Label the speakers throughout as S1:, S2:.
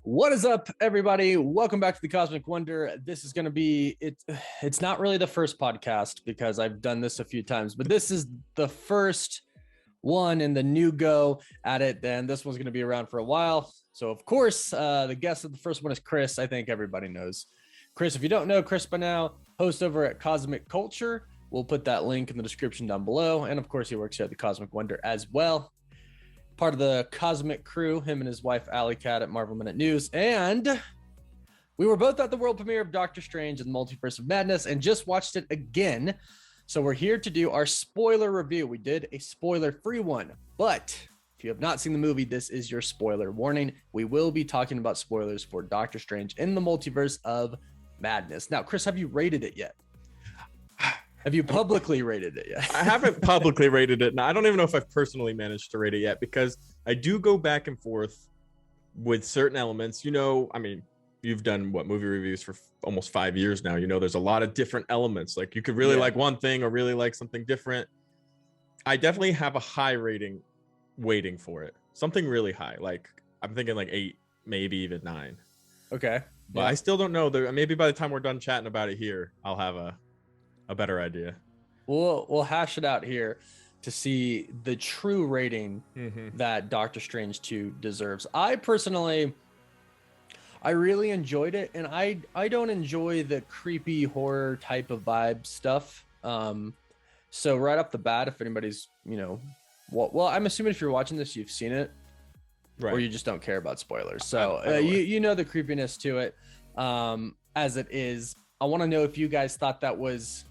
S1: What is up, everybody? Welcome back to the Cosmic Wonder. This is going to be it's not really the first podcast because I've done this a few times, but this is the first one in the new go at it. Then this one's going to be around for a while. So of course, the guest of the first one is Chris. I think everybody knows Chris. If you don't know Chris by now, host over at Cosmic Culture. We'll put that link in the description down below. And of course, he works here at the Cosmic Wonder as well. Part of the Cosmic crew, him and his wife Alley Cat at Marvel Minute News. And we were both at the world premiere of Doctor Strange and the Multiverse of Madness and just watched it again. So we're here to do our spoiler review. We did a spoiler-free one, but if you have not seen the movie, this is your spoiler warning. We will be talking about spoilers for Doctor Strange in the Multiverse of Madness. Now, Chris, have you rated it yet? Have you publicly rated it yet?
S2: I haven't publicly rated it. And I don't even know if I've personally managed to rate it yet, because I do go back and forth with certain elements. You know, I mean, you've done movie reviews for almost 5 years now. You know, there's a lot of different elements. Like you could really like one thing or really like something different. I definitely have a high rating waiting for it. Something really high. Like I'm thinking like 8, maybe even 9.
S1: Okay.
S2: But I still don't know. Maybe by the time we're done chatting about it here, I'll have a better idea.
S1: We'll hash it out here to see the true rating that Doctor Strange 2 deserves. I really enjoyed it, and I don't enjoy the creepy horror type of vibe stuff. So right off the bat, if anybody's, well, I'm assuming if you're watching this, you've seen it, right? Or you just don't care about spoilers. So you know the creepiness to it as it is. I want to know if you guys thought that was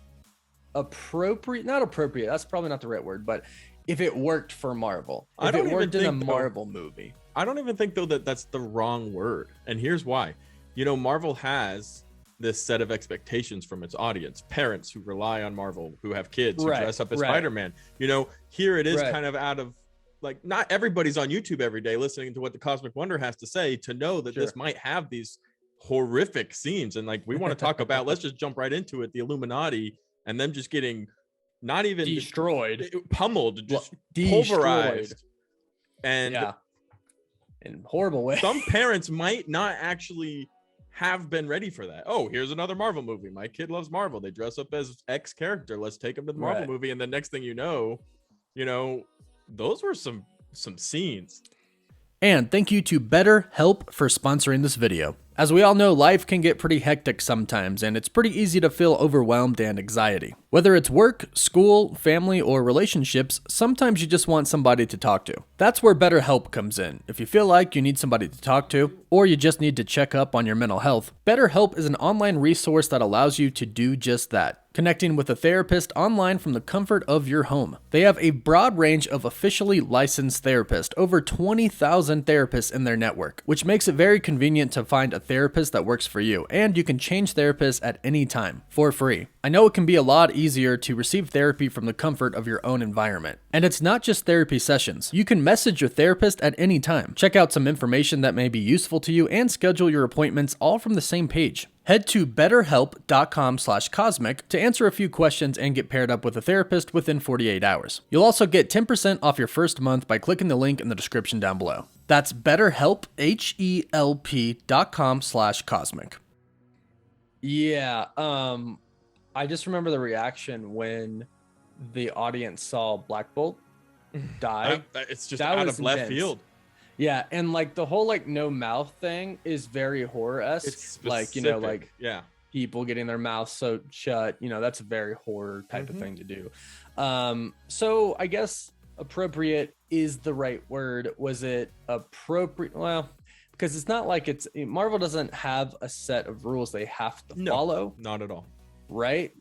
S1: not appropriate, that's probably not the right word, but if it worked for Marvel, if it worked in a Marvel movie.
S2: I don't even think though that that's the wrong word, and here's why. Marvel has this set of expectations from its audience, parents who rely on Marvel, who have kids who dress up as Spider-Man. Here it is kind of out of, like, not everybody's on YouTube every day listening to what the Cosmic Wonder has to say to know that this might have these horrific scenes. And like we want to talk about, let's just jump right into it, the Illuminati, and them just getting not even
S1: destroyed,
S2: pummeled, just pulverized, and
S1: in horrible way.
S2: Some parents might not actually have been ready for that. Oh, here's another Marvel movie. My kid loves Marvel. They dress up as X character. Let's take them to the Marvel movie. And the next thing you know, those were some scenes.
S3: And thank you to BetterHelp for sponsoring this video. As we all know, life can get pretty hectic sometimes, and it's pretty easy to feel overwhelmed and anxiety. Whether it's work, school, family, or relationships, sometimes you just want somebody to talk to. That's where BetterHelp comes in. If you feel like you need somebody to talk to, or you just need to check up on your mental health, BetterHelp is an online resource that allows you to do just that. Connecting with a therapist online from the comfort of your home. They have a broad range of officially licensed therapists, over 20,000 therapists in their network, which makes it very convenient to find a therapist that works for you, and you can change therapists at any time for free. I know it can be a lot easier to receive therapy from the comfort of your own environment. And it's not just therapy sessions. You can message your therapist at any time, check out some information that may be useful to you, and schedule your appointments all from the same page. Head to betterhelp.com/cosmic to answer a few questions and get paired up with a therapist within 48 hours. You'll also get 10% off your first month by clicking the link in the description down below. That's BetterHelp, HELP.com/cosmic.
S1: Yeah, I just remember the reaction when the audience saw Black Bolt die.
S2: It's just out of left field.
S1: Yeah, and like the whole like no mouth thing is very horror-esque. Like, people getting their mouths sewed shut, that's a very horror type of thing to do. So I guess appropriate is the right word. Was it appropriate? Well, because it's not like Marvel doesn't have a set of rules they have to follow.
S2: Not at all.
S1: Right?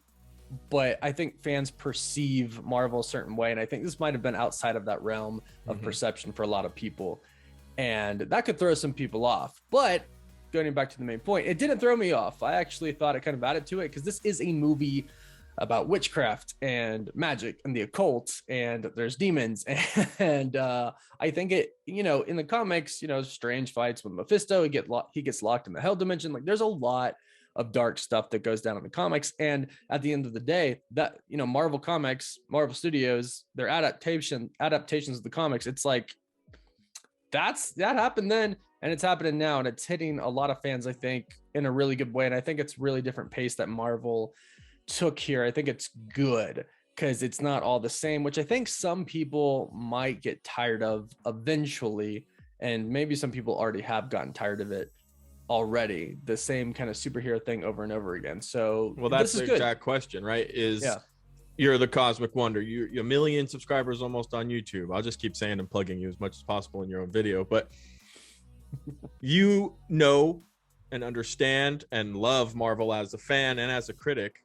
S1: But I think fans perceive Marvel a certain way, and I think this might have been outside of that realm of perception for a lot of people. And that could throw some people off. But going back to the main point, it didn't throw me off. I actually thought it kind of added to it, because this is a movie about witchcraft and magic and the occult, and there's demons. And I think it, in the comics, Strange fights with Mephisto. He gets locked in the hell dimension. Like, there's a lot of dark stuff that goes down in the comics. And at the end of the day, that, Marvel Comics, Marvel Studios, their adaptations of the comics, it's like, that happened then, and it's happening now, and it's hitting a lot of fans, I think, in a really good way. And I think it's really different pace that Marvel took here. I think it's good because it's not all the same, which I think some people might get tired of eventually, and maybe some people already have gotten tired of it already, the same kind of superhero thing over and over again. So
S2: well, that's the exact question, right? You're the Cosmic Wonder. You're 1 million subscribers almost on YouTube. I'll just keep saying and plugging you as much as possible in your own video, but you know and understand and love Marvel as a fan and as a critic.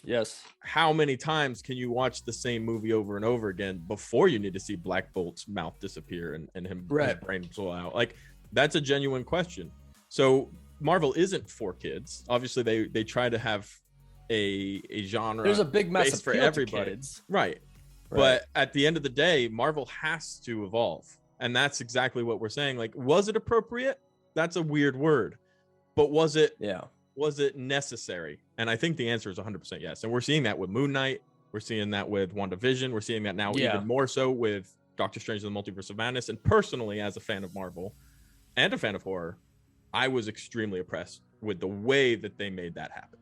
S1: Yes.
S2: How many times can you watch the same movie over and over again before you need to see Black Bolt's mouth disappear and his brain blow out? Like, that's a genuine question. So Marvel isn't for kids. Obviously, they try to have a genre.
S1: There's a big massive
S2: for everybody,
S1: kids.
S2: Right. But at the end of the day, Marvel has to evolve, and that's exactly what we're saying. Like, was it appropriate? That's a weird word, but was it?
S1: Yeah.
S2: Was it necessary? And I think the answer is 100% yes. And we're seeing that with Moon Knight. We're seeing that with WandaVision. We're seeing that now even more so with Doctor Strange and the Multiverse of Madness. And personally, as a fan of Marvel and a fan of horror, I was extremely impressed with the way that they made that happen.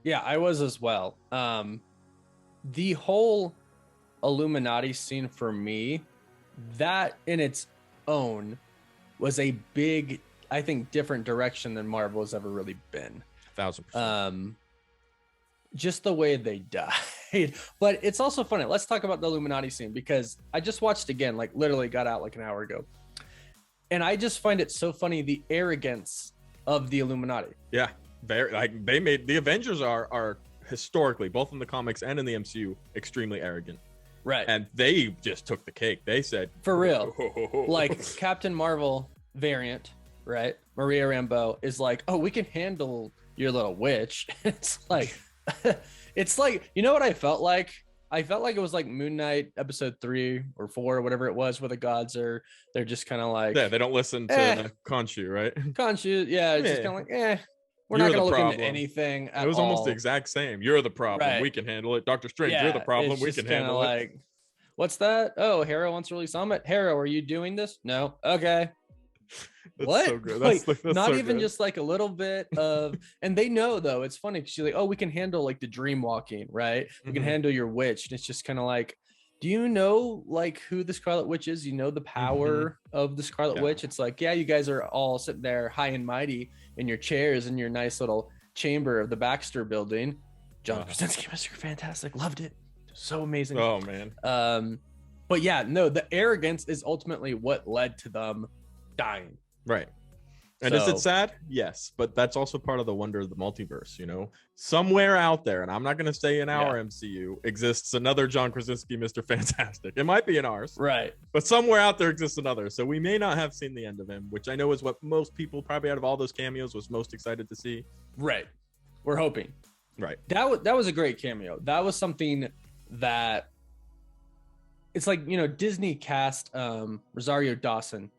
S1: Yeah, I was as well. The whole Illuminati scene for me, that in its own was a big, I think, different direction than Marvel has ever really been.
S2: 1000%.
S1: Just the way they died. But it's also funny. Let's talk about the Illuminati scene, because I just watched again, like literally got out like an hour ago. And I just find it so funny, the arrogance of the Illuminati.
S2: Yeah. They made the Avengers are historically, both in the comics and in the MCU, extremely arrogant.
S1: Right.
S2: And they just took the cake. They said,
S1: for real. Like Captain Marvel variant, right? Maria Rambeau is like, oh, we can handle your little witch. It's like, you know what I felt like? I felt like it was like Moon Knight episode 3 or 4 or whatever it was, where the gods they're just kind of like,
S2: they don't listen to Khonshu, right?
S1: Khonshu, it's just kind of like, we're not gonna look into anything at all.
S2: It was almost the exact same. You're the problem. Right. We can handle it. Doctor Strange, you're the problem. We can handle it. Like, what's that? Oh, Hera wants to release Summit. Hera, are you doing this? No. Okay. What? So good. That's not so even good. Just like a little bit of, and they know though. It's funny because you're like, oh, we can handle like the dream walking, right? We can handle your witch. And it's just kind of like, do you know like who the Scarlet Witch is? You know the power of the Scarlet Witch? It's like, yeah, you guys are all sitting there high and mighty in your chairs in your nice little chamber of the Baxter building. John Krasinski, Mr. Fantastic, loved it. So amazing. Oh man.
S1: But yeah, no, the arrogance is ultimately what led to them dying.
S2: Right. And is it sad? Yes, but that's also part of the wonder of the multiverse, you know? Somewhere out there, and I'm not going to say in our MCU, exists another John Krasinski, Mr. Fantastic. It might be in ours.
S1: Right.
S2: But somewhere out there exists another. So we may not have seen the end of him, which I know is what most people, probably out of all those cameos, was most excited to see.
S1: Right. We're hoping.
S2: Right.
S1: That was a great cameo. That was something that, it's like, you know, Disney cast Rosario Dawson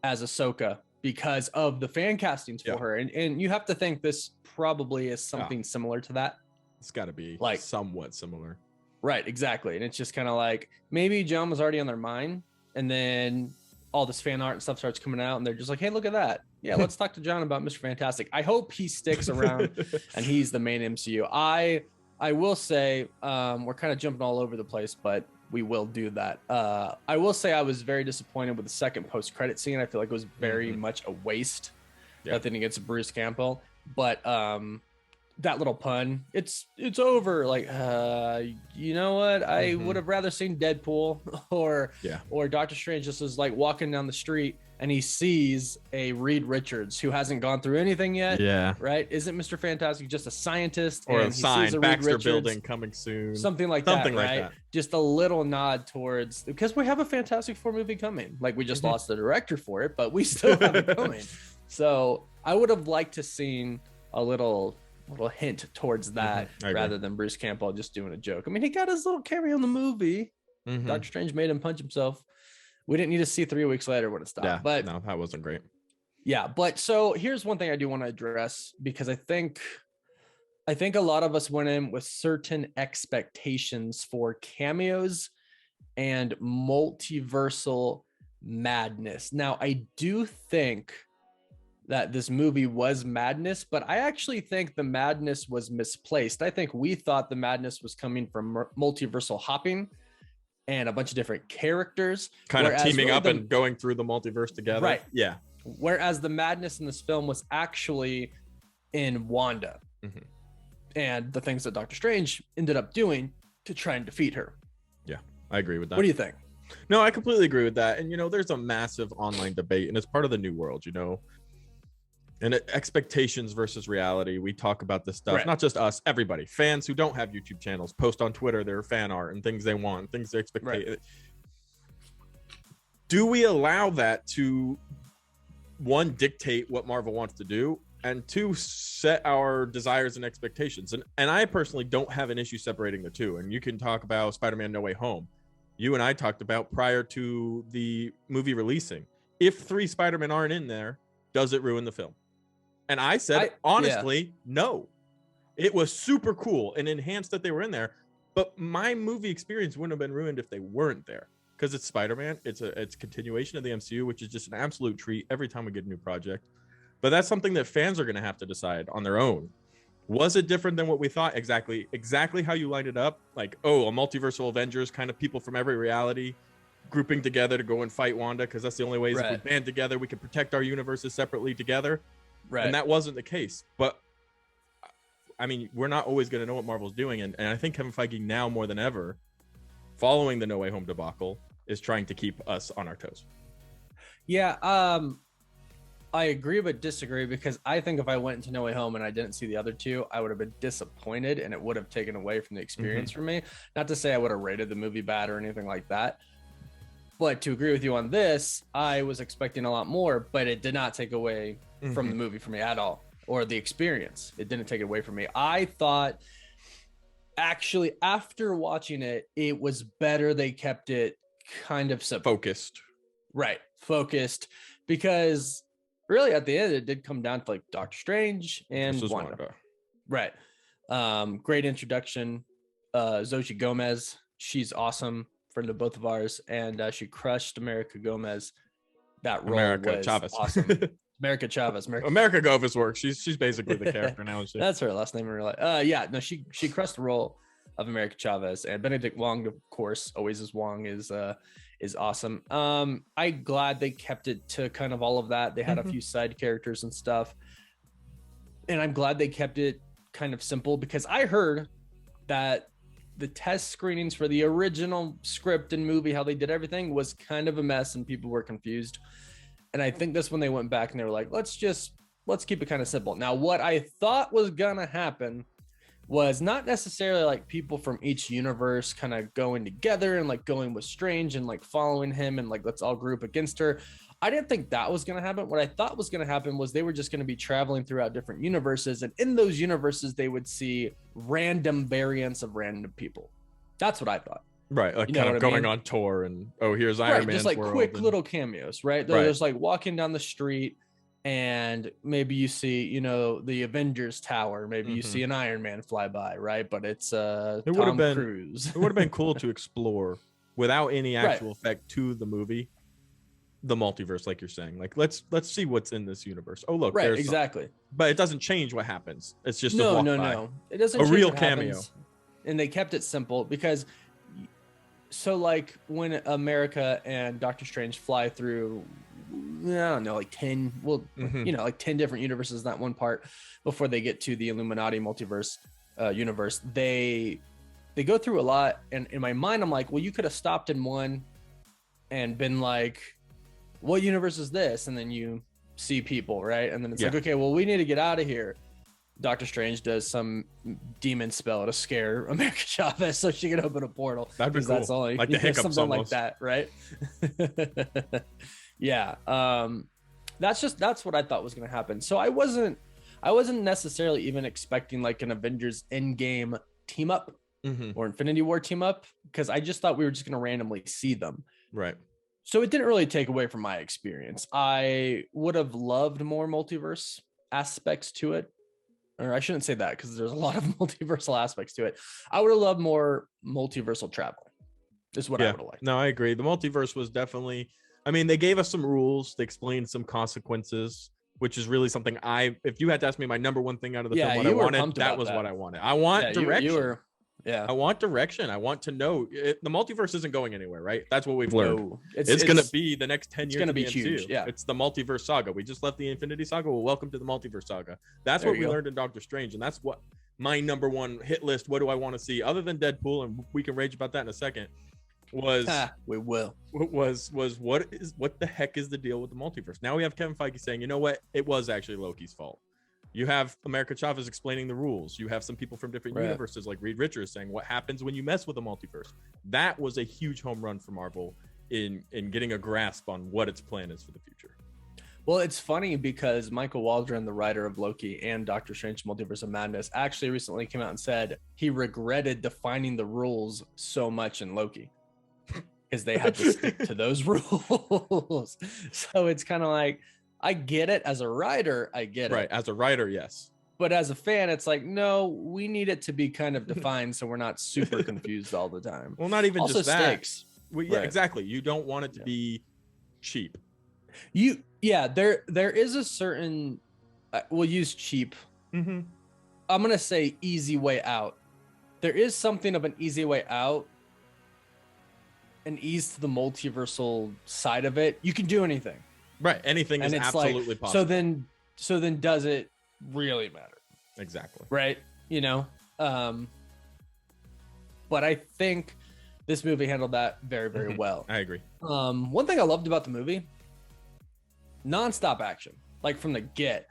S1: as Ahsoka because of the fan castings for her. And you have to think this probably is something similar to that.
S2: It's got to be like somewhat similar.
S1: Right, exactly. And it's just kind of like, maybe John was already on their mind, and then all this fan art and stuff starts coming out, and they're just like, hey, look at that. Yeah, let's talk to John about Mr. Fantastic. I hope he sticks around and he's the main MCU. I will say, we're kind of jumping all over the place, but we will do that. I will say I was very disappointed with the second post-credit scene. I feel like it was very much a waste. Nothing against Bruce Campbell, but that little pun, it's over. Like, you know what? I would have rather seen Deadpool or Doctor Strange just as like walking down the street and he sees a Reed Richards who hasn't gone through anything yet. Yeah. Right? Isn't Mr. Fantastic just a scientist?
S2: Or
S1: and
S2: a sign, Baxter Building coming soon.
S1: Something like that, right? Just a little nod towards, because we have a Fantastic Four movie coming. Like, we just lost the director for it, but we still have it coming. So I would have liked to seen a little hint towards that rather than Bruce Campbell just doing a joke. I mean, he got his little cameo in the movie. Doctor Strange made him punch himself. We didn't need to see 3 weeks later when it stopped.
S2: Yeah,
S1: but
S2: no, that wasn't great.
S1: Yeah, but so here's one thing I do want to address, because I think a lot of us went in with certain expectations for cameos and multiversal madness. Now, I do think that this movie was madness, but I actually think the madness was misplaced. I think we thought the madness was coming from multiversal hopping and a bunch of different characters
S2: kind of teaming up and going through the multiverse together.
S1: Right.
S2: Yeah.
S1: Whereas the madness in this film was actually in Wanda and the things that Doctor Strange ended up doing to try and defeat her.
S2: Yeah, I agree with that.
S1: What do you think?
S2: No, I completely agree with that. And, you know, there's a massive online debate, and it's part of the new world, you know, and expectations versus reality. We talk about this stuff, not just us, everybody. Fans who don't have YouTube channels post on Twitter their fan art and things they want, things they expect. Right. Do we allow that to, one, dictate what Marvel wants to do, and two, set our desires and expectations? And I personally don't have an issue separating the two. And you can talk about Spider-Man No Way Home. You and I talked about prior to the movie releasing, if 3 Spider-Men aren't in there, does it ruin the film? And I said, honestly, no. It was super cool and enhanced that they were in there, but my movie experience wouldn't have been ruined if they weren't there, because it's Spider-Man. It's a continuation of the MCU, which is just an absolute treat every time we get a new project. But that's something that fans are going to have to decide on their own. Was it different than what we thought? Exactly how you lined it up. Like, oh, a multiversal Avengers, kind of people from every reality grouping together to go and fight Wanda, because that's the only ways if we band together, we can protect our universes separately together. Right. And that wasn't the case. But I mean, we're not always going to know what Marvel's doing. And I think Kevin Feige now more than ever, following the No Way Home debacle, is trying to keep us on our toes.
S1: Yeah. I agree but disagree, because I think if I went into No Way Home and I didn't see the other two, I would have been disappointed and it would have taken away from the experience for me. Not to say I would have rated the movie bad or anything like that, but to agree with you on this, I was expecting a lot more, but it did not take away from the movie for me at all, or the experience. It didn't take it away from me. I thought, actually, after watching it, it was better they kept it kind of focused. Right. Focused, because really at the end it did come down to like Doctor Strange and Wanda. Right. Great introduction. Xochitl Gomez, she's awesome, friend of both of ours, and she crushed America Gomez. That role was Chavez. Awesome. America Chavez.
S2: America Gomez works. She's basically the character now.
S1: That's her last name in real life. Yeah, no, she crushed the role of America Chavez, and Benedict Wong, of course, always as Wong, is awesome. I'm glad they kept it to kind of all of that. They had a few side characters and stuff, and I'm glad they kept it kind of simple, because I heard that the test screenings for the original script and movie, how they did everything, was kind of a mess and people were confused. And I think that's when they went back and they were like, let's keep it kind of simple. Now, what I thought was gonna happen was not necessarily like people from each universe kind of going together and like going with Strange and like following him and like, let's all group against her. I didn't think that was going to happen. What I thought was going to happen was they were just going to be traveling throughout different universes, and in those universes they would see random variants of random people. That's what I thought.
S2: Right, like kind of going on tour, and here's Iron Man's
S1: just like
S2: world,
S1: quick little cameos, right? They're just like walking down the street, and maybe you see, the Avengers Tower, maybe you see an Iron Man fly by, right? But it's Tom Cruise.
S2: It would have been cool to explore without any actual effect to the movie, the multiverse, like you're saying. Like let's see what's in this universe. Oh look,
S1: right, exactly.
S2: But it doesn't change what happens. It's just
S1: no. It doesn't change
S2: real
S1: what
S2: cameo.
S1: Happens. And they kept it simple, because so like when America and Doctor Strange fly through, I don't know, like 10, like 10 different universes in that one part before they get to the Illuminati multiverse universe, they go through a lot. And in my mind, I'm like, well, you could have stopped in one and been like, what universe is this? And then you see people, right? And then it's like, okay, well, we need to get out of here. Doctor Strange does some demon spell to scare America Chavez so she can open a portal.
S2: That'd be cool.
S1: That's all
S2: like the hiccups,
S1: something
S2: almost.
S1: Like that, right? Yeah. That's what I thought was going to happen. So I wasn't necessarily even expecting like an Avengers Endgame team up or Infinity War team up, because I just thought we were just going to randomly see them.
S2: Right.
S1: So it didn't really take away from my experience. I would have loved more multiverse aspects to it. Or I shouldn't say that, because there's a lot of multiversal aspects to it. I would have loved more multiversal travel. Is what I would have liked.
S2: No, I agree. The multiverse was definitely, I mean, they gave us some rules. They explained some consequences. which is really something if you had to ask me my number one thing out of the film, what I
S1: you were
S2: wanted,
S1: pumped
S2: that
S1: about
S2: was
S1: that.
S2: what I wanted. I want direction.
S1: Yeah.
S2: I want direction. I want to know the multiverse isn't going anywhere, right? That's what we've learned.
S1: No,
S2: it's going to be the next 10 years.
S1: It's going to be huge. Yeah.
S2: It's the multiverse saga. We just left the Infinity Saga. Well, welcome to the multiverse saga. That's what we learned in Doctor Strange. And that's what my number one hit list. What do I want to see other than Deadpool? And we can rage about that in a second. Was
S1: we will.
S2: Was what the heck is the deal with the multiverse? Now we have Kevin Feige saying, you know what? It was actually Loki's fault. You have America Chavez explaining the rules. You have some people from different universes like Reed Richards saying what happens when you mess with a multiverse. That was a huge home run for Marvel in getting a grasp on what its plan is for the future.
S1: Well, it's funny because Michael Waldron, the writer of Loki and Doctor Strange Multiverse of Madness, actually recently came out and said he regretted defining the rules so much in Loki because they had to stick to those rules. So it's kind of like, I get it as a writer. I get it.
S2: Right. As a writer, yes.
S1: But as a fan, it's like, no, we need it to be kind of defined so we're not super confused all the time.
S2: Well, not even
S1: also
S2: just that.
S1: Stakes.
S2: Well, yeah, exactly. You don't want it to be cheap.
S1: There is a certain, we'll use cheap.
S2: Mm-hmm.
S1: I'm going to say easy way out. There is something of an easy way out. An ease to the multiversal side of it. You can do anything.
S2: Right. Anything is absolutely possible.
S1: So then does it really matter?
S2: Exactly.
S1: Right. You know, but I think this movie handled that very, very well.
S2: I agree.
S1: One thing I loved about the movie, nonstop action, like from the get.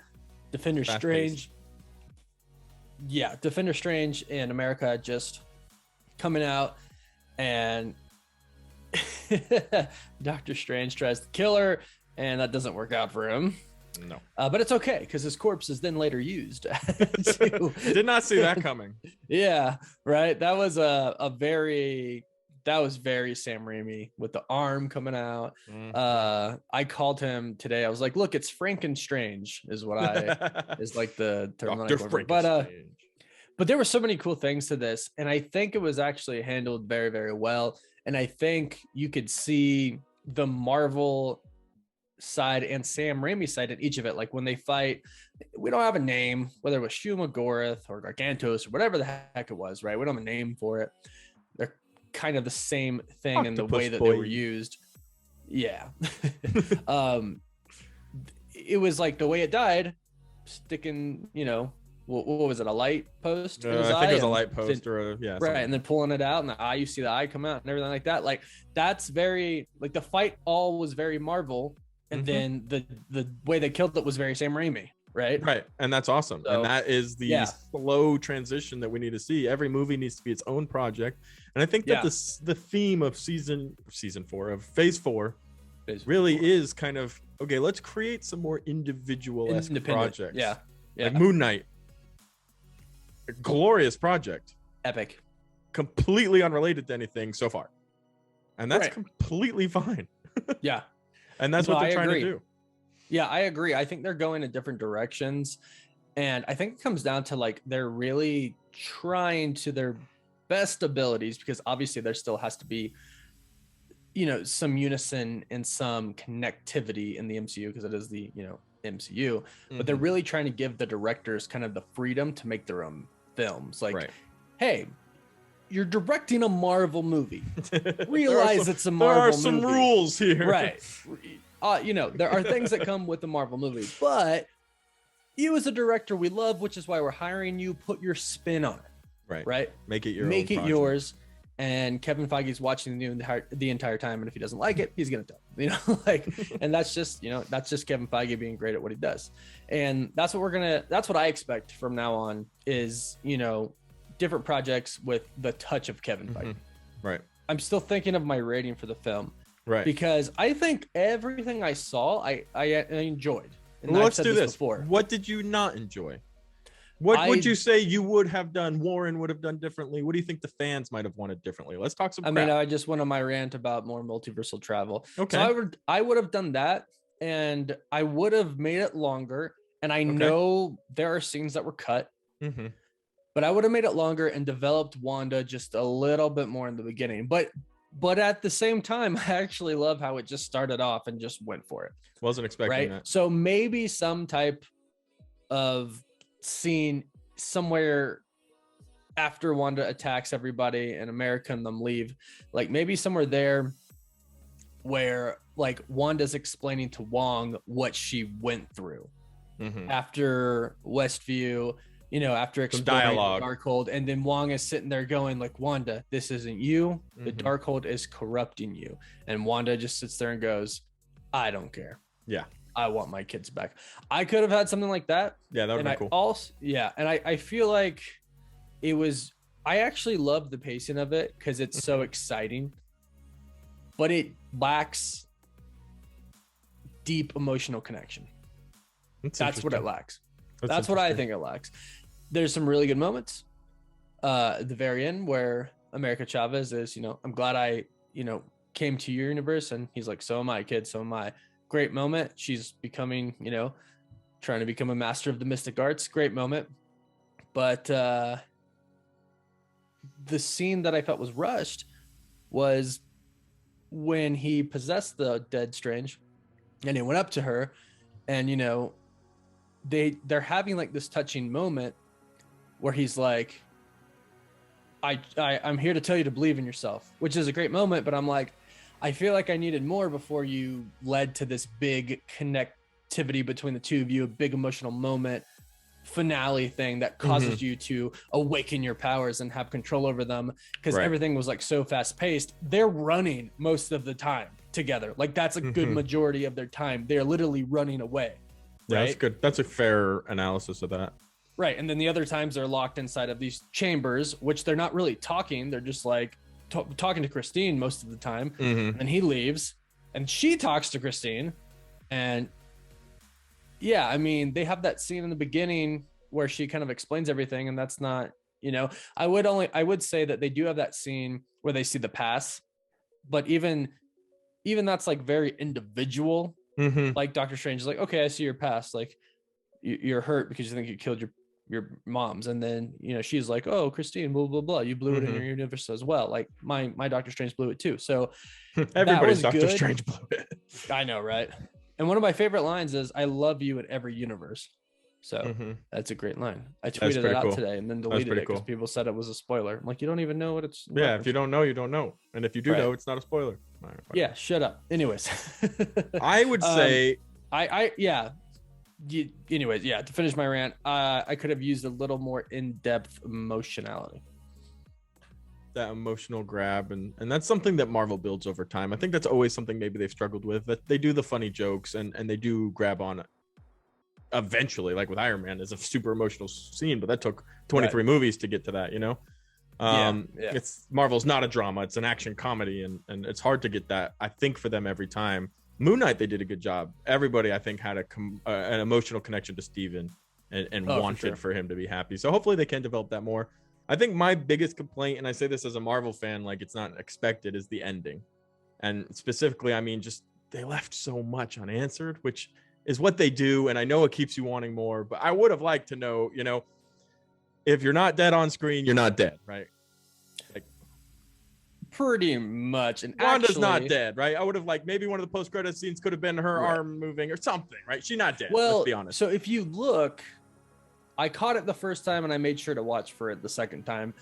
S1: Defender Strange. Yeah. Defender Strange in America just coming out, and Doctor Strange tries to kill her, and that doesn't work out for him.
S2: No.
S1: But it's okay because his corpse is then later used.
S2: Did not see that coming.
S1: Yeah, right. That was very Sam Raimi with the arm coming out.
S2: Mm-hmm.
S1: I called him today. I was like, look, it's Frankenstrange is what is like the term. But there were so many cool things to this, and I think it was actually handled very, very well. And I think you could see the Marvel side and Sam Raimi side in each of it. Like when they fight, we don't have a name, whether it was Shumagorath or Gargantos or whatever the heck it was, right? We don't have a name for it. They're kind of the same thing in the way that they were used. Yeah. It was like the way it died, sticking, you know, what was it, a light post?
S2: I think it was a light post
S1: right, and then pulling it out, and the eye, you see the eye come out and everything like that. Like that's very, like the fight all was very Marvel, and then the way they killed it was very Sam Raimi, right?
S2: Right, and that's awesome. So, and that is the slow transition that we need to see. Every movie needs to be its own project, and I think that the theme of season 4 of Phase 4 really is kind of okay. Let's create some more individual-esque projects.
S1: Yeah.
S2: Like Moon Knight. A glorious project,
S1: epic,
S2: completely unrelated to anything so far, and that's completely fine.
S1: Yeah,
S2: and that's what they're trying to do.
S1: Yeah, I agree. I think they're going in different directions, and I think it comes down to like they're really trying to their best abilities, because obviously there still has to be, you know, some unison and some connectivity in the MCU, because it is the, you know, MCU, but they're really trying to give the directors kind of the freedom to make their own films. Like, hey, you're directing a Marvel movie. Realize it's a Marvel movie. There are some
S2: rules here.
S1: Right. You know, there are things that come with the Marvel movie, but you as a director, we love, which is why we're hiring you. Put your spin on it. Right.
S2: Make it your own
S1: Make it
S2: project.
S1: yours. And Kevin Feige's watching the entire time, and if he doesn't like it, he's gonna tell, you know, like, and that's just Kevin Feige being great at what he does, and that's what I expect from now on is, you know, different projects with the touch of Kevin Feige.
S2: Right.
S1: I'm still thinking of my rating for the film,
S2: right?
S1: Because I think everything I saw, I enjoyed. And
S2: well, let's do this.
S1: Before.
S2: What did you not enjoy? What would you say you would have done, Warren would have done differently? What do you think the fans might have wanted differently? Let's talk some crap.
S1: I mean, I just went on my rant about more multiversal travel.
S2: Okay.
S1: So I would have done that, and I would have made it longer. And I know there are scenes that were cut, but I would have made it longer and developed Wanda just a little bit more in the beginning. But But at the same time, I actually love how it just started off and just went for it.
S2: Wasn't expecting that.
S1: So maybe some type of scene somewhere after Wanda attacks everybody and America and them leave, like maybe somewhere there where like Wanda's explaining to Wong what she went through after Westview, you know, after exploring the Darkhold, and then Wong is sitting there going like, Wanda, this isn't you. The Darkhold is corrupting you. And Wanda just sits there and goes, I don't care.
S2: Yeah.
S1: I want my kids back. I could have had something like that.
S2: Yeah, that would be cool.
S1: Also, yeah. And I feel like I actually love the pacing of it because it's so exciting, but it lacks deep emotional connection. That's what it lacks. That's what I think it lacks. There's some really good moments at the very end where America Chavez is, you know, I'm glad I, you know, came to your universe. And he's like, so am I, kid. So am I. Great moment. She's becoming, you know, trying to become a master of the mystic arts. Great moment. But the scene that I felt was rushed was when he possessed the dead Strange and he went up to her and, you know, they're having like this touching moment where he's like, I'm here to tell you to believe in yourself, which is a great moment. But I'm like, I feel like I needed more before you led to this big connectivity between the two of you, a big emotional moment, finale thing that causes you to awaken your powers and have control over them. Because everything was like so fast paced. They're running most of the time together. Like that's a good majority of their time. They're literally running away.
S2: Yeah, that's good. That's a fair analysis of that.
S1: Right. And then the other times they're locked inside of these chambers, which they're not really talking. They're just like talking to Christine most of the time. And then he leaves and she talks to Christine. And yeah, I mean, they have that scene in the beginning where she kind of explains everything. And that's not, you know, I would say that they do have that scene where they see the past, but even that's like very individual. Like Doctor Strange is like, okay, I see your past. Like you're hurt because you think you killed your moms. And then, you know, she's like, oh, Christine, blah, blah, blah. You blew it in your universe as well. Like my Doctor Strange blew it too. So
S2: everybody's Doctor Strange blew it.
S1: I know. Right. And one of my favorite lines is, I love you in every universe. So that's a great line. I tweeted it out today and then deleted it because people said it was a spoiler. I'm like, you don't even know what it's.
S2: Yeah. If you don't know, you don't know. And if you do know, it's not a spoiler.
S1: Yeah. Shut up. Anyways.
S2: I would say.
S1: Anyways, yeah, to finish my rant, I could have used a little more in-depth emotionality.
S2: That emotional grab, and that's something that Marvel builds over time. I think that's always something maybe they've struggled with, that they do the funny jokes and they do grab on eventually, like with Iron Man is a super emotional scene, but that took 23 movies to get to that, you know. It's Marvel's not a drama, it's an action comedy, and it's hard to get that, I think, for them every time. Moon Knight, they did a good job. Everybody, I think, had an emotional connection to Steven and wanted for him to be happy. So hopefully they can develop that more. I think my biggest complaint, and I say this as a Marvel fan, like it's not expected, is the ending. And specifically, I mean, just they left so much unanswered, which is what they do. And I know it keeps you wanting more, but I would have liked to know, you know, if you're not dead on screen, you're not dead, right? Like,
S1: pretty much. And
S2: Wanda's not dead, right? I would have liked maybe one of the post-credit scenes could have been her arm moving or something, right? She's not dead.
S1: Well,
S2: let's be honest.
S1: So if you look, I caught it the first time and I made sure to watch for it the second time,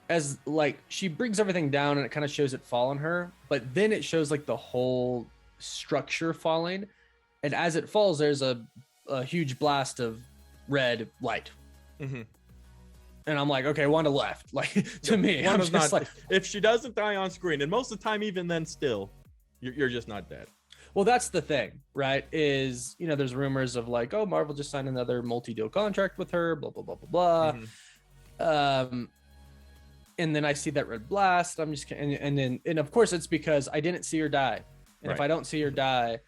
S1: as like she brings everything down and it kind of shows it fall on her, but then it shows like the whole structure falling, and as it falls, there's a huge blast of red light. And I'm like, okay, Wanda left. Like to me,
S2: Wanda's not like, if she doesn't die on screen, and most of the time, even then, still, you're just not dead.
S1: Well, that's the thing, right? Is, you know, there's rumors of like, oh, Marvel just signed another multi-deal contract with her, blah, blah, blah, blah, blah. And then I see that red blast. I'm just, and of course it's because I didn't see her die. And if I don't see her die,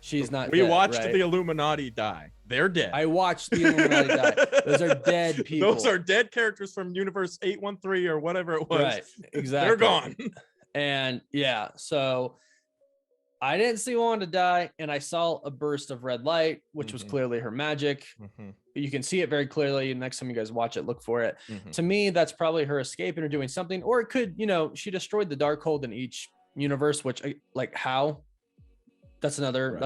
S1: she's not
S2: dead. We watched
S1: right?
S2: the Illuminati die. They're dead.
S1: I watched the Illuminati die. Those are dead people.
S2: Those are dead characters from Universe 813 or whatever it was.
S1: Right, exactly.
S2: They're gone.
S1: And yeah, so I didn't see Wanda die, and I saw a burst of red light, which was clearly her magic. You can see it very clearly. Next time you guys watch it, look for it. To me, that's probably her escaping or doing something, or it could, she destroyed the Darkhold in each universe, which like how? That's another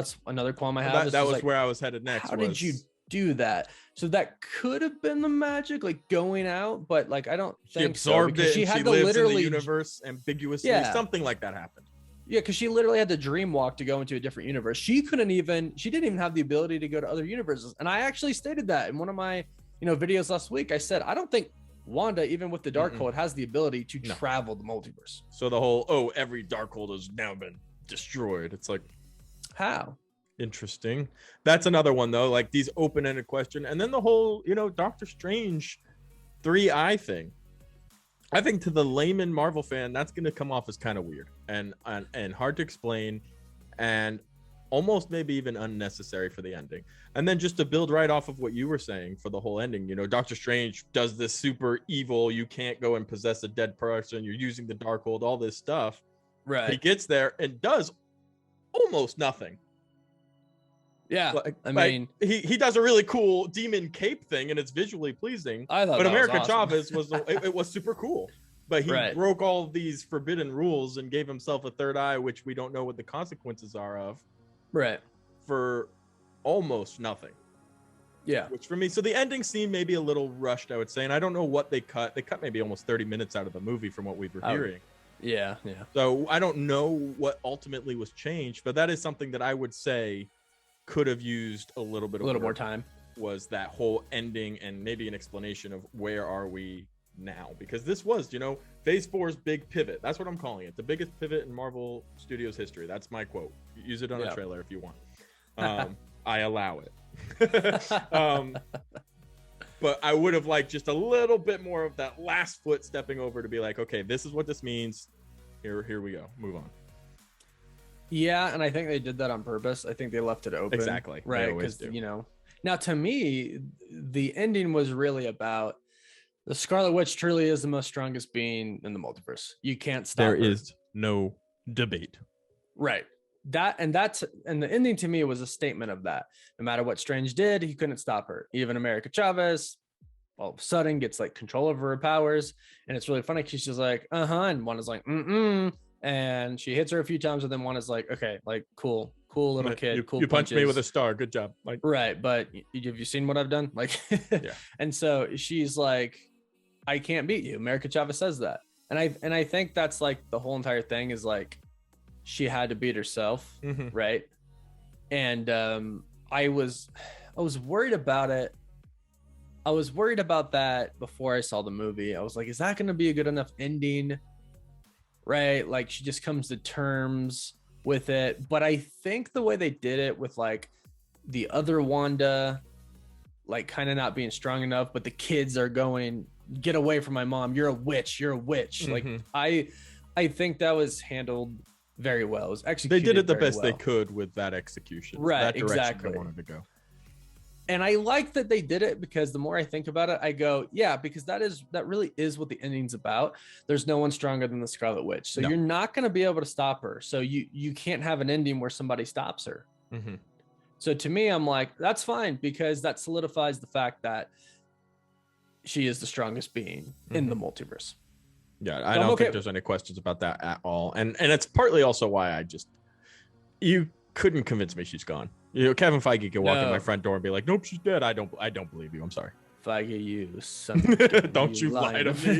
S1: qualm I have.
S2: That was like, where I was headed next.
S1: How did you do that? So that could have been the magic, like going out, but like I don't think
S2: absorbed
S1: so,
S2: it.
S1: She had
S2: she
S1: to
S2: lives
S1: literally
S2: in the universe ambiguously. Something like that happened.
S1: Yeah, because she literally had to dream walk to go into a different universe. She didn't even have the ability to go to other universes. And I actually stated that in one of my, videos last week. I said, I don't think Wanda, even with the Darkhold, has the ability to travel the multiverse.
S2: So the whole, every Darkhold has now been destroyed. It's like,
S1: how?
S2: Interesting. That's another one though, like these open-ended question. And then the whole, Doctor Strange 3-eye thing. I think to the layman Marvel fan, that's going to come off as kind of weird and hard to explain and almost maybe even unnecessary for the ending. And then just to build right off of what you were saying for the whole ending, Doctor Strange does this super evil, you can't go and possess a dead person, you're using the Darkhold, all this stuff.
S1: Right.
S2: He gets there and does almost nothing.
S1: Yeah, I mean,
S2: he does a really cool demon cape thing, and it's visually pleasing.
S1: I thought,
S2: but America
S1: awesome.
S2: Chavez it was super cool. But he broke all these forbidden rules and gave himself a third eye, which we don't know what the consequences are of.
S1: Right.
S2: For almost nothing.
S1: Yeah.
S2: Which for me, so the ending scene may be a little rushed, I would say, and I don't know what they cut. They cut maybe almost 30 minutes out of the movie from what we were hearing.
S1: Yeah.
S2: So I don't know what ultimately was changed, but that is something that I would say could have used a little more time, was that whole ending and maybe an explanation of where are we now, because this was phase 4's big pivot. That's what I'm calling it, the biggest pivot in Marvel Studios history. That's my quote. Use it on a trailer if you want. I allow it. But I would have liked just a little bit more of that last foot stepping over to be like, okay, this is what this means, here we go, move on.
S1: Yeah, and I think they did that on purpose. I think they left it open.
S2: Exactly.
S1: Right, because, now to me, the ending was really about the Scarlet Witch truly is the most strongest being in the multiverse. You can't stop her.
S2: There is no debate.
S1: Right. And the ending to me was a statement of that. No matter what Strange did, he couldn't stop her. Even America Chavez, all of a sudden, gets like control over her powers. And it's really funny because she's like, and one is like, and she hits her a few times, and then one is like, okay, like cool little kid,
S2: you punched me with a star, good job. Like,
S1: right, but have you seen what I've done? Like, yeah. And so she's like, I can't beat you. America Chavez says that, and I think that's like the whole entire thing is like she had to beat herself, right? And I was worried about it. I was worried about that before I saw the movie. I was like, is that going to be a good enough ending? Right, like she just comes to terms with it. But I think the way they did it with like the other Wanda, like kind of not being strong enough, but the kids are going, get away from my mom, you're a witch. Like I think that was handled very well. It was executed.
S2: They did it the best they could with that execution.
S1: Right,
S2: that direction
S1: exactly.
S2: They wanted to go.
S1: And I like that they did it, because the more I think about it, I go, yeah, because that really is what the ending's about. There's no one stronger than the Scarlet Witch. So you're not going to be able to stop her. So you can't have an ending where somebody stops her. So to me, I'm like, that's fine, because that solidifies the fact that she is the strongest being in the multiverse.
S2: Yeah, I don't think there's any questions about that at all. And it's partly also why you couldn't convince me she's gone. Kevin Feige could walk in my front door and be like, nope, she's dead. I don't believe you. I'm sorry.
S1: Feige, you son of
S2: don't you lie to me.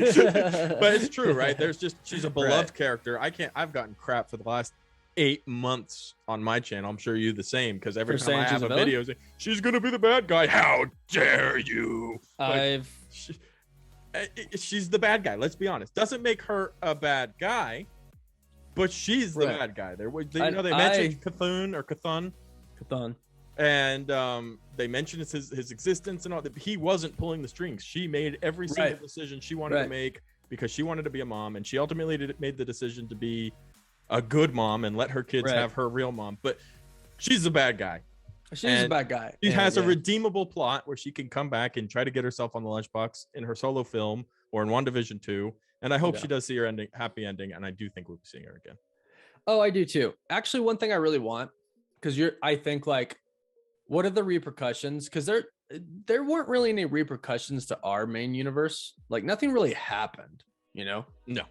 S2: But it's true, right? She's a beloved character. I've gotten crap for the last 8 months on my channel. I'm sure you the same, because every time I have a video, she's gonna be the bad guy. How dare you? She's the bad guy. Let's be honest. Doesn't make her a bad guy, but she's the bad guy. They mentioned Cthulhu. And they mentioned his existence and all that. He wasn't pulling the strings. She made every single decision she wanted to make, because she wanted to be a mom, and she ultimately made the decision to be a good mom and let her kids have her real mom. But she's a bad guy.
S1: She's a bad guy.
S2: She has a redeemable plot where she can come back and try to get herself on the lunchbox in her solo film or in WandaVision 2. And I hope she does see her happy ending, and I do think we'll be seeing her again.
S1: Oh, I do too. Actually, one thing I really want, because I think like, what are the repercussions? Because there weren't really any repercussions to our main universe. Like nothing really happened, you know?
S2: No.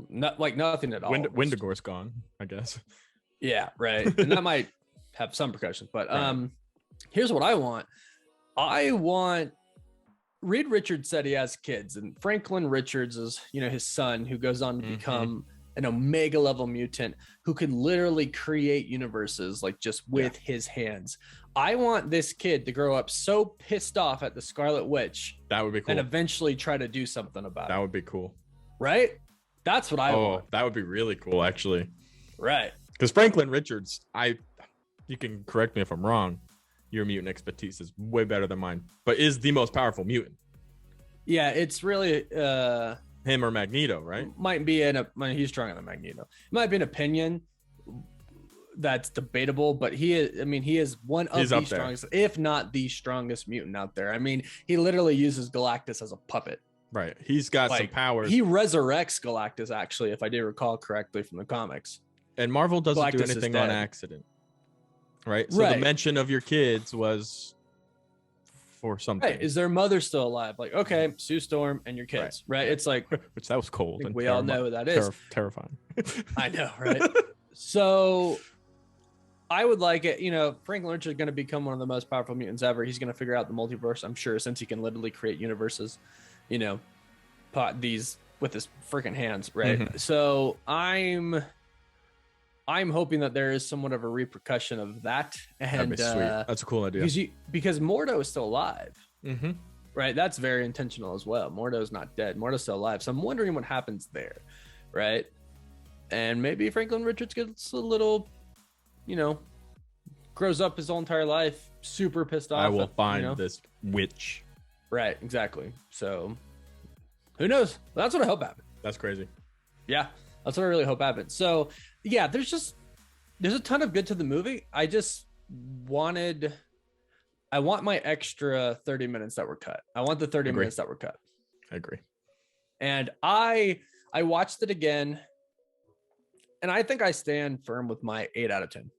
S1: Not like nothing at all.
S2: Wendigor's gone, I guess.
S1: Yeah, right. And that might have some repercussions, but here's what I want. I want Reed Richards said he has kids, and Franklin Richards is, his son, who goes on to become an Omega level mutant who can literally create universes like just with his hands. I want this kid to grow up so pissed off at the Scarlet Witch.
S2: That would be cool.
S1: And eventually try to do something about it.
S2: That would be cool.
S1: Right? That's what I want.
S2: That would be really cool, actually.
S1: Right.
S2: Because Franklin Richards, you can correct me if I'm wrong, your mutant expertise is way better than mine, but is the most powerful mutant.
S1: Yeah, it's really
S2: him or Magneto, right?
S1: Might be he's stronger than Magneto. It might be an opinion that's debatable, but he is one of the strongest, if not the strongest mutant out there. I mean, he literally uses Galactus as a puppet.
S2: Right. He's got some powers.
S1: He resurrects Galactus, actually, if I do recall correctly from the comics.
S2: And Marvel doesn't do anything on accident. Right? So the mention of your kids was for something.
S1: Right. Is their mother still alive? Like, okay, Sue Storm and your kids, right? It's like,
S2: which that was cold.
S1: And we all know what that is.
S2: Terrifying.
S1: I know, right? So I would like it, Franklin Richards is going to become one of the most powerful mutants ever. He's going to figure out the multiverse, I'm sure, since he can literally create universes, pot these with his freaking hands, right? Mm-hmm. So I'm hoping that there is somewhat of a repercussion of that. And
S2: that'd be sweet. That's a cool idea.
S1: Because Mordo is still alive.
S2: Mm-hmm.
S1: Right? That's very intentional as well. Mordo's not dead. Mordo's still alive. So I'm wondering what happens there, right? And maybe Franklin Richards gets a little, grows up his whole entire life, super pissed off.
S2: I will find this witch.
S1: Right, exactly. So who knows? That's what I hope happens.
S2: That's crazy.
S1: Yeah, that's what I really hope happens. So yeah, there's a ton of good to the movie. I want my extra 30 minutes that were cut. I want the 30 minutes that were cut.
S2: I agree.
S1: And I watched it again, and I think I stand firm with my 8 out of 10.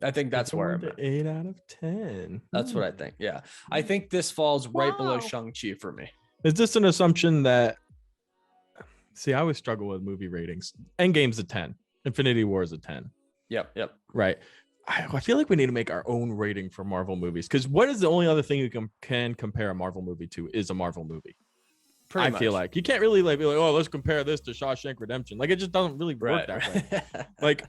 S1: I think that's where I'm at.
S2: 8 out of 10.
S1: That's what I think. Yeah. I think this falls right below Shang-Chi for me.
S2: Is this an assumption that... See, I always struggle with movie ratings. Endgame's a 10. Infinity War is a 10.
S1: Yep.
S2: Right. I feel like we need to make our own rating for Marvel movies, because what is the only other thing you can compare a Marvel movie to is a Marvel movie. I feel like you can't really be like, oh, let's compare this to Shawshank Redemption. Like, it just doesn't really work that way. Like,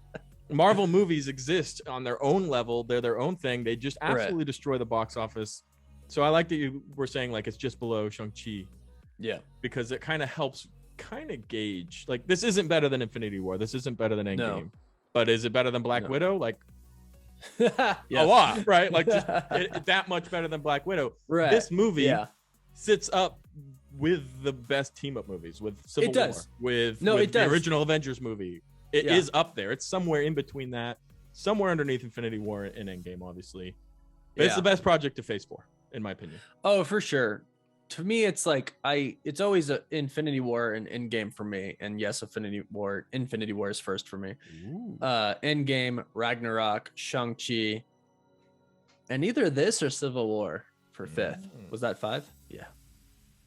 S2: Marvel movies exist on their own level. They're their own thing. They just absolutely destroy the box office. So I like that you were saying like it's just below Shang-Chi.
S1: Yeah. Because it
S2: kind of helps gauge. Like, this isn't better than Infinity War. This isn't better than Endgame. No. But is it better than Black Widow? Like, a lot, right? Like, just that much better than Black Widow.
S1: Right.
S2: This movie sits up with the best team-up movies, with Civil War, with the original Avengers movie. It is up there. It's somewhere in between that, somewhere underneath Infinity War and Endgame, obviously. But it's the best project to Phase 4, in my opinion.
S1: Oh, for sure. To me, it's like it's always a Infinity War and Endgame for me. And yes, Infinity War is first for me. Endgame, Ragnarok, Shang-Chi, and either this or Civil War for 5th. Was that 5? Yeah.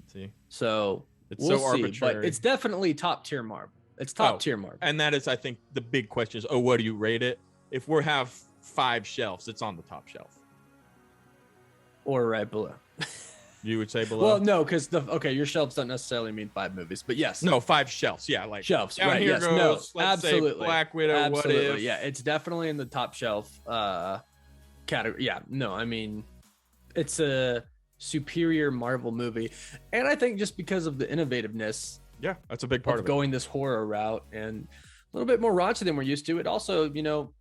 S2: See,
S1: so
S2: it's so arbitrary,
S1: but it's definitely top tier Marvel. It's top tier Marvel.
S2: And that is, I think, the big question is, what do you rate it? If we have 5 shelves, it's on the top shelf.
S1: Or right below.
S2: You would say below?
S1: Well, no, because your shelves don't necessarily mean 5 movies, but yes.
S2: No, 5 shelves. Yeah, like
S1: shelves.
S2: Down
S1: right.
S2: Here
S1: yes.
S2: goes,
S1: no.
S2: Let's
S1: absolutely.
S2: Say Black Widow.
S1: Absolutely.
S2: What if?
S1: Yeah, it's definitely in the top shelf category. Yeah. No, I mean, it's a superior Marvel movie, and I think just because of the innovativeness.
S2: Yeah, that's a big part of
S1: going this horror route and a little bit more raunchy than we're used to. It also,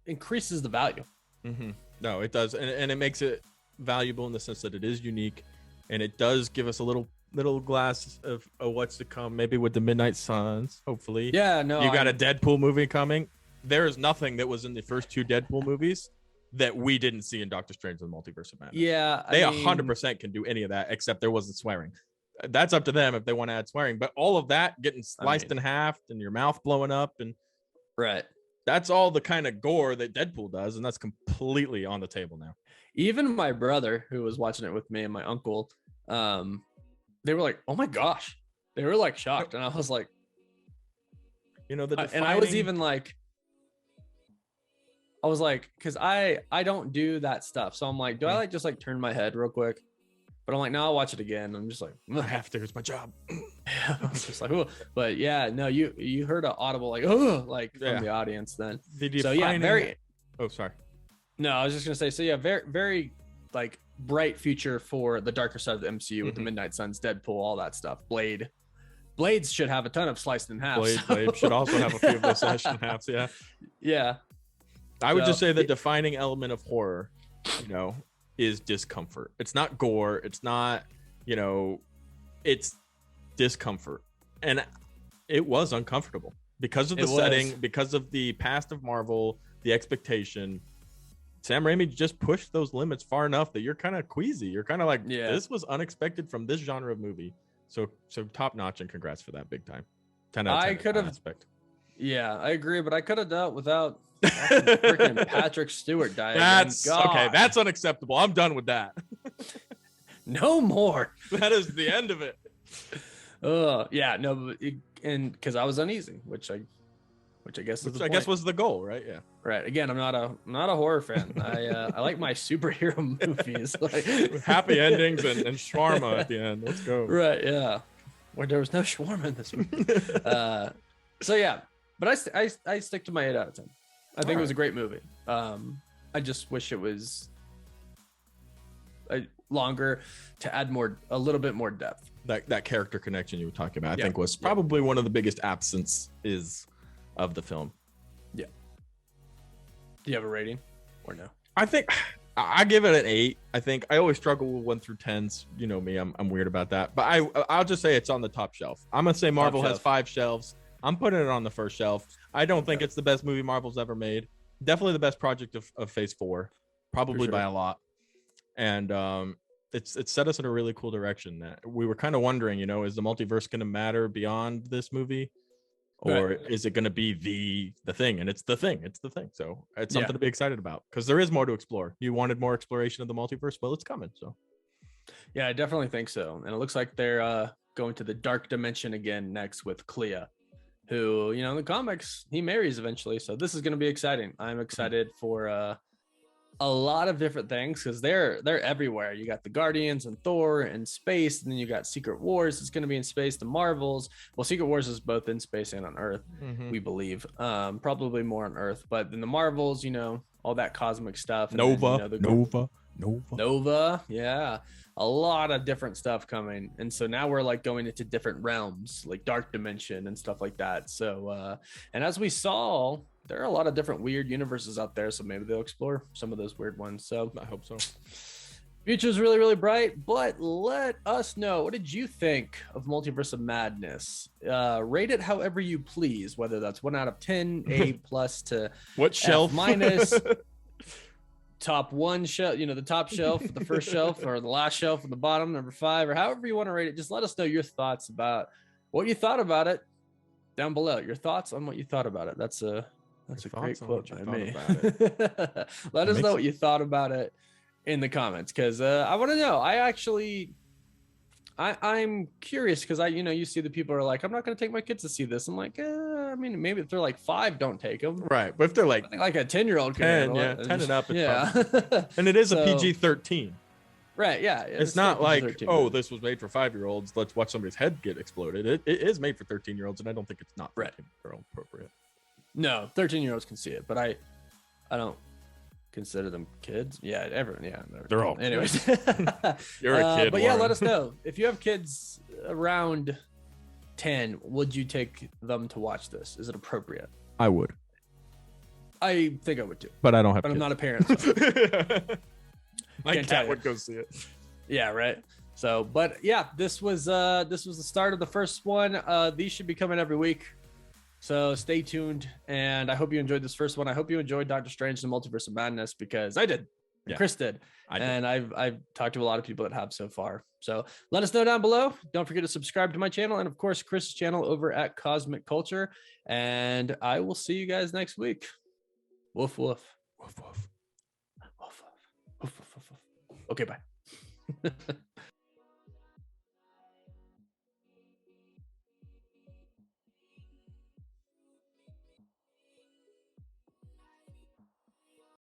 S1: increases the value.
S2: Mm-hmm. No, it does, and it makes it valuable in the sense that it is unique, and it does give us a little glass of what's to come. Maybe with the Midnight Suns, hopefully.
S1: Yeah, no.
S2: You got a Deadpool movie coming. There is nothing that was in the first 2 Deadpool movies that we didn't see in Doctor Strange and the Multiverse of Madness.
S1: Yeah,
S2: they 100% can do any of that, except there wasn't swearing. That's up to them if they want to add swearing. But all of that getting sliced in half and your mouth blowing up, and
S1: Right.
S2: That's all the kind of gore that Deadpool does, and that's completely on the table now.
S1: Even my brother, who was watching it with me, and my uncle, they were like, "Oh my gosh!" They were like shocked, and I was like,
S2: you know,
S1: and I was even like, I was like, because I don't do that stuff, so I'm like, do I like just like turn my head real quick? But I'm like, no, I'll watch it again. I'm just like,
S2: I have to. It's my job.
S1: I'm just like, oh. But yeah, no, you heard an audible like, oh, like from the audience then.
S2: Did you
S1: so yeah, very.
S2: Oh, sorry.
S1: No, I was just gonna say. So yeah, very very like bright future for the darker side of the MCU with the Midnight Suns, Deadpool, all that stuff. Blades should have a ton of sliced in half.
S2: Blade should also have a few of those sliced in halves. Yeah.
S1: Yeah.
S2: I would just say the defining element of horror, you know, is discomfort. It's not gore. It's not, you know, it's discomfort. And it was uncomfortable because of the setting, because of the past of Marvel, the expectation. Sam Raimi just pushed those limits far enough that you're kind of queasy. You're kind of like, this was unexpected from this genre of movie. So top notch, and congrats for that, big time. 10 out of 10.
S1: I could have. Yeah, I agree, but I could have dealt without freaking Patrick Stewart dying.
S2: That's okay. That's unacceptable. I'm done with that.
S1: No more.
S2: That is the end of it.
S1: Yeah, no, and because I was uneasy, which I guess
S2: was the goal, right? Yeah.
S1: Right. Again, I'm not a horror fan. I like my superhero movies, like
S2: happy endings and shawarma at the end. Let's go.
S1: Right. Yeah. Where there was no shawarma in this movie. So yeah, but I stick to my 8 out of 10. I think it was a great movie. I just wish it was longer to add a little bit more depth.
S2: That character connection you were talking about, I think, was probably one of the biggest absences of the film.
S1: Yeah. Do you have a rating or no?
S2: I think I give it an 8. I think I always struggle with 1 through 10s. You know me, I'm weird about that. But I'll just say it's on the top shelf. I'm gonna say Marvel has 5 shelves. I'm putting it on the first shelf. I don't think it's the best movie Marvel's ever made. Definitely the best project of Phase 4, probably by a lot. And it's set us in a really cool direction. That we were kind of wondering, you know, is the multiverse going to matter beyond this movie, or is it going to be the thing? And it's the thing. It's the thing. So it's something to be excited about, because there is more to explore. You wanted more exploration of the multiverse. Well, it's coming. So
S1: yeah, I definitely think so. And it looks like they're going to the dark dimension again next with Clea, who, you know, in the comics, he marries eventually. So this is going to be exciting. I'm excited for a lot of different things, because they're everywhere. You got the Guardians and Thor in space, and then you got Secret Wars. It's going to be in space. The Marvels, well, Secret Wars is both in space and on Earth, we believe. Probably more on Earth, but then the Marvels, you know, all that cosmic stuff. And
S2: Nova,
S1: then, you know, Nova, yeah, a lot of different stuff coming. And so now we're like going into different realms, like dark dimension and stuff like that. So and as we saw, there are a lot of different weird universes out there, so maybe they'll explore some of those weird ones. So
S2: I hope so.
S1: Future's really, really bright. But let us know, what did you think of Multiverse of Madness? Rate it however you please, whether that's 1 out of 10, A+ to
S2: what shelf
S1: minus. Top 1 shelf, you know, the top shelf, the first shelf, or the last shelf at the bottom, number 5, or however you want to rate it. Just let us know your thoughts about what you thought about it down below. Your thoughts on what you thought about it. That's a great quote by me. Let us know what you thought about it in the comments, because I want to know. I'm curious, because you see the people are like, I'm not going to take my kids to see this. I'm like, I mean, maybe if they're like 5, don't take them.
S2: Right, but if they're like
S1: a 10-year-old,
S2: 10, 10 and up, and it is a PG-13.
S1: Right, yeah.
S2: It's not like, this was made for 5-year-olds. Let's watch somebody's head get exploded. It is made for 13-year-olds, and I don't think it's not 13-year-old appropriate.
S1: No, 13-year-olds can see it, but I don't consider them kids. Yeah, everyone. Yeah,
S2: they're all.
S1: Anyways,
S2: you're a kid.
S1: But yeah, let us know if you have kids around 10. Would you take them to watch this? Is it appropriate?
S2: I would.
S1: I think I would too.
S2: But I don't have.
S1: But
S2: kids.
S1: I'm not a parent. So.
S2: My cat would go see it.
S1: Yeah, right. So, but yeah, this was the start of the first one. These should be coming every week. So stay tuned, and I hope you enjoyed this first one. I hope you enjoyed Doctor Strange and the Multiverse of Madness, because I did. Yeah. Chris did. And I've talked to a lot of people that have so far. So let us know down below. Don't forget to subscribe to my channel and of course Chris' channel over at Cosmic Culture. And I will see you guys next week. Woof woof. Woof woof. Woof woof. Woof woof. Okay, bye.